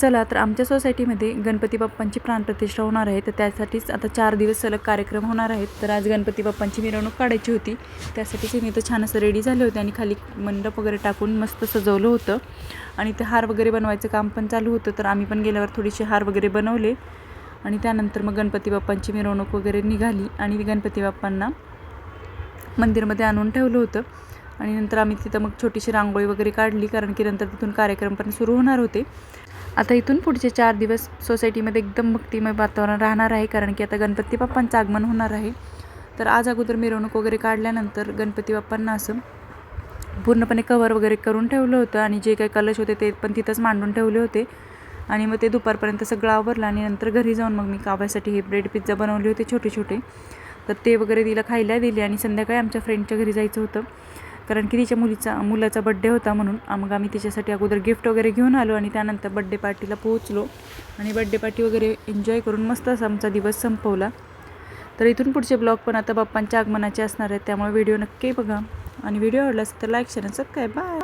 चला तर आमच्या सोसायटीमध्ये गणपती बाप्पांची प्राणप्रतिष्ठा होणार आहे, तर त्यासाठीच आता 4 दिवस सलग कार्यक्रम होणार आहेत. तर आज गणपती बाप्पांची मिरवणूक काढायची होती, त्यासाठीच मी तर छान असं रेडी झाले होते आणि खाली मंडप वगैरे टाकून मस्त सजवलं होतं आणि ते हार वगैरे बनवायचं काम पण चालू होतं. तर आम्ही पण गेल्यावर थोडेसे हार वगैरे बनवले आणि त्यानंतर मग गणपती बाप्पांची मिरवणूक वगैरे निघाली आणि गणपती बाप्पांना मंदिरमध्ये आणून ठेवलं होतं आणि नंतर आम्ही तिथं मग छोटीशी रांगोळी वगैरे काढली, कारण की नंतर तिथून कार्यक्रम पण सुरू होणार होते. आता इथून पुढचे 4 दिवस सोसायटीमध्ये एकदम भक्तिमय वातावरण राहणार आहे, कारण की आता गणपती बाप्पांचं आगमन होणार आहे. तर आज अगोदर मिरवणूक वगैरे काढल्यानंतर गणपती बाप्पांना असं पूर्णपणे कव्हर वगैरे करून ठेवलं होतं आणि जे काही कलश होते ते पण तिथंच मांडून ठेवले होते आणि मग ते दुपारपर्यंत सगळं आवरलं आणि नंतर घरी जाऊन मग मी काव्यासाठी हे ब्रेड पिझ्झा बनवले होते छोटे छोटे. तर ते वगैरे तिला खायला दिले आणि संध्याकाळी आमच्या फ्रेंडच्या घरी जायचं होतं, कारण की तिच्या मुलाचा बड्डे होता म्हणून. मग आम्ही तिच्यासाठी अगोदर गिफ्ट वगैरे घेऊन आलो आणि त्यानंतर बड्डे पार्टीला पोहोचलो आणि बड्डे पार्टी वगैरे एन्जॉय करून मस्त असा आमचा दिवस संपवला. तर इथून पुढचे ब्लॉग पण आता बाप्पांच्या आगमनाचे असणार आहेत, त्यामुळे व्हिडिओ नक्की बघा आणि व्हिडिओ आवडला असेल तर लाईक शेअर आणि सबस्क्राईब. बाय.